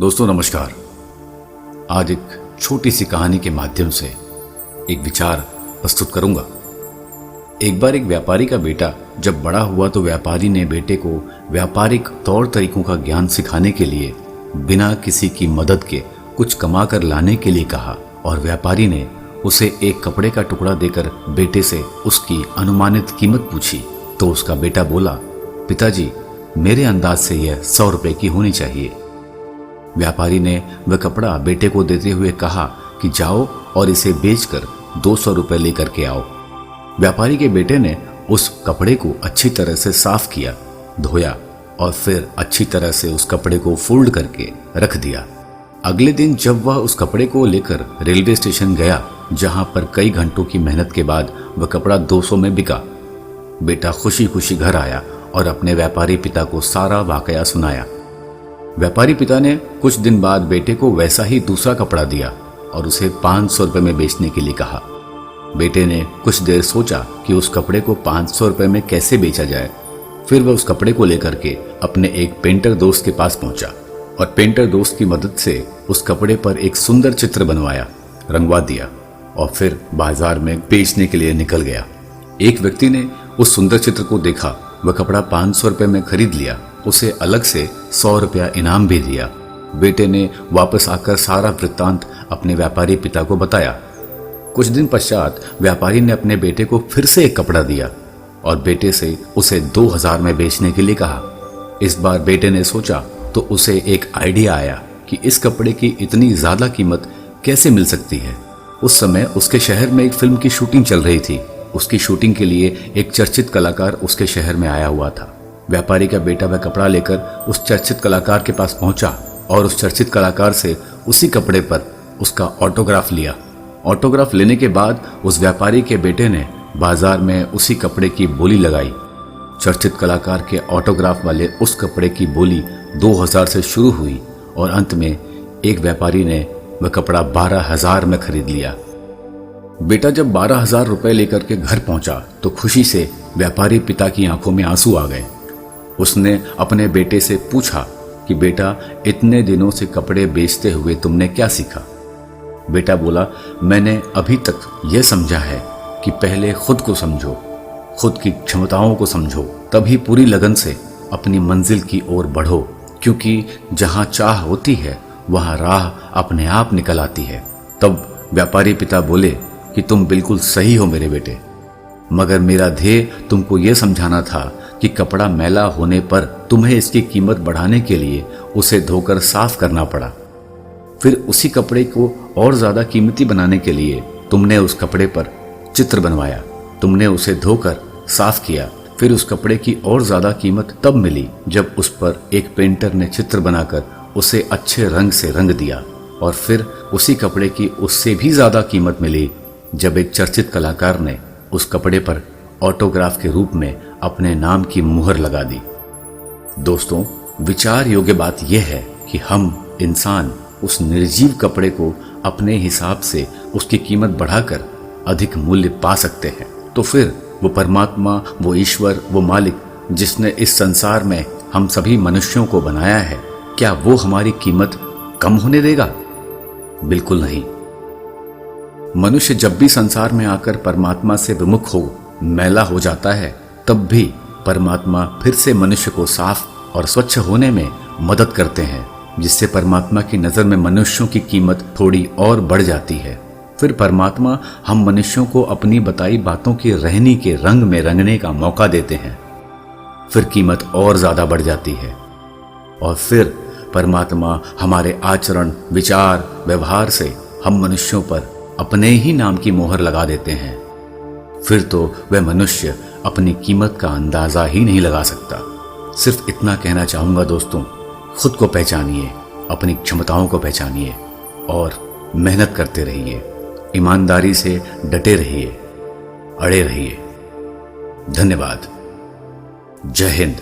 दोस्तों नमस्कार। आज एक छोटी सी कहानी के माध्यम से एक विचार प्रस्तुत करूंगा। एक बार एक व्यापारी का बेटा जब बड़ा हुआ तो व्यापारी ने बेटे को व्यापारिक तौर तरीकों का ज्ञान सिखाने के लिए बिना किसी की मदद के कुछ कमा कर लाने के लिए कहा और व्यापारी ने उसे एक कपड़े का टुकड़ा देकर बेटे से उसकी अनुमानित कीमत पूछी। तो उसका बेटा बोला, पिताजी मेरे अंदाज से यह 100 रुपए की होनी चाहिए। व्यापारी ने वह कपड़ा बेटे को देते हुए कहा कि जाओ और इसे बेचकर 200 रुपए लेकर के आओ। व्यापारी के बेटे ने उस कपड़े को अच्छी तरह से साफ किया, धोया और फिर अच्छी तरह से उस कपड़े को फोल्ड करके रख दिया। अगले दिन जब वह उस कपड़े को लेकर रेलवे स्टेशन गया, जहां पर कई घंटों की मेहनत के बाद वह कपड़ा 200 में बिका, बेटा खुशी खुशी घर आया और अपने व्यापारी पिता को सारा वाकया सुनाया। व्यापारी पिता ने कुछ दिन बाद बेटे को वैसा ही दूसरा कपड़ा दिया और उसे 500 रुपए में बेचने के लिए कहा। बेटे ने कुछ देर सोचा कि उस कपड़े को 500 रुपए में कैसे बेचा जाए। फिर वह उस कपड़े को लेकर के अपने एक पेंटर दोस्त के पास पहुंचा और पेंटर दोस्त की मदद से उस कपड़े पर एक सुंदर चित्र बनवाया, रंगवा दिया और फिर बाजार में बेचने के लिए निकल गया। एक व्यक्ति ने उस सुंदर चित्र को देखा, वह कपड़ा 500 रुपए में खरीद लिया, उसे अलग से 100 रुपया इनाम भी दिया। बेटे ने वापस आकर सारा वृत्तांत अपने व्यापारी पिता को बताया। कुछ दिन पश्चात व्यापारी ने अपने बेटे को फिर से एक कपड़ा दिया और बेटे से उसे 2000 में बेचने के लिए कहा। इस बार बेटे ने सोचा तो उसे एक आइडिया आया कि इस कपड़े की इतनी ज्यादा कीमत कैसे मिल सकती है। उस समय उसके शहर में एक फिल्म की शूटिंग चल रही थी। उसकी शूटिंग के लिए एक चर्चित कलाकार उसके शहर में आया हुआ था। व्यापारी का बेटा वह कपड़ा लेकर उस चर्चित कलाकार के पास पहुंचा और उस चर्चित कलाकार से उसी कपड़े पर उसका ऑटोग्राफ लिया। ऑटोग्राफ लेने के बाद उस व्यापारी के बेटे ने बाजार में उसी कपड़े की बोली लगाई। चर्चित कलाकार के ऑटोग्राफ वाले उस कपड़े की बोली 2000 से शुरू हुई और अंत में एक व्यापारी ने वह कपड़ा 12000 में खरीद लिया। बेटा जब 12000 रुपए लेकर के घर पहुंचा तो खुशी से व्यापारी पिता की आंखों में आंसू आ गए। उसने अपने बेटे से पूछा कि बेटा इतने दिनों से कपड़े बेचते हुए तुमने क्या सीखा। बेटा बोला, मैंने अभी तक यह समझा है कि पहले खुद को समझो, खुद की क्षमताओं को समझो, तभी पूरी लगन से अपनी मंजिल की ओर बढ़ो, क्योंकि जहां चाह होती है वहां राह अपने आप निकल आती है। तब व्यापारी पिता बोले कि तुम बिल्कुल सही हो मेरे बेटे, मगर मेरा ध्येय तुमको यह समझाना था कि कपड़ा मैला होने पर तुम्हें इसकी कीमत बढ़ाने के लिए उसे धोकर साफ करना पड़ा। फिर उसी कपड़े को और ज्यादा कीमती बनाने के लिए तुमने उस कपड़े पर चित्र बनवाया, तुमने उसे धोकर साफ किया। फिर उस कपड़े की और ज्यादा कीमत तब मिली जब उस पर एक पेंटर ने चित्र बनाकर उसे अच्छे रंग से रंग दिया और फिर उसी कपड़े की उससे भी ज्यादा कीमत मिली जब एक चर्चित कलाकार ने उस कपड़े पर ऑटोग्राफ के रूप में अपने नाम की मुहर लगा दी। दोस्तों, विचार योग्य बात यह है कि हम इंसान उस निर्जीव कपड़े को अपने हिसाब से उसकी कीमत बढ़ाकर अधिक मूल्य पा सकते हैं। तो फिर वो परमात्मा, वो ईश्वर, वो मालिक जिसने इस संसार में हम सभी मनुष्यों को बनाया है, क्या वो हमारी कीमत कम होने देगा? बिल्कुल नहीं। मनुष्य जब भी संसार में आकर परमात्मा से विमुख हो, मैला हो जाता है, तब भी परमात्मा फिर से मनुष्य को साफ और स्वच्छ होने में मदद करते हैं, जिससे परमात्मा की नज़र में मनुष्यों की कीमत थोड़ी और बढ़ जाती है। फिर परमात्मा हम मनुष्यों को अपनी बताई बातों की रहनी के रंग में रंगने का मौका देते हैं। फिर कीमत और ज्यादा बढ़ जाती है और फिर परमात्मा हमारे आचरण, विचार, व्यवहार से हम मनुष्यों पर अपने ही नाम की मोहर लगा देते हैं। फिर तो वह मनुष्य अपनी कीमत का अंदाजा ही नहीं लगा सकता। सिर्फ इतना कहना चाहूंगा दोस्तों, खुद को पहचानिए, अपनी क्षमताओं को पहचानिए और मेहनत करते रहिए, ईमानदारी से डटे रहिए, अड़े रहिए। धन्यवाद। जय हिंद।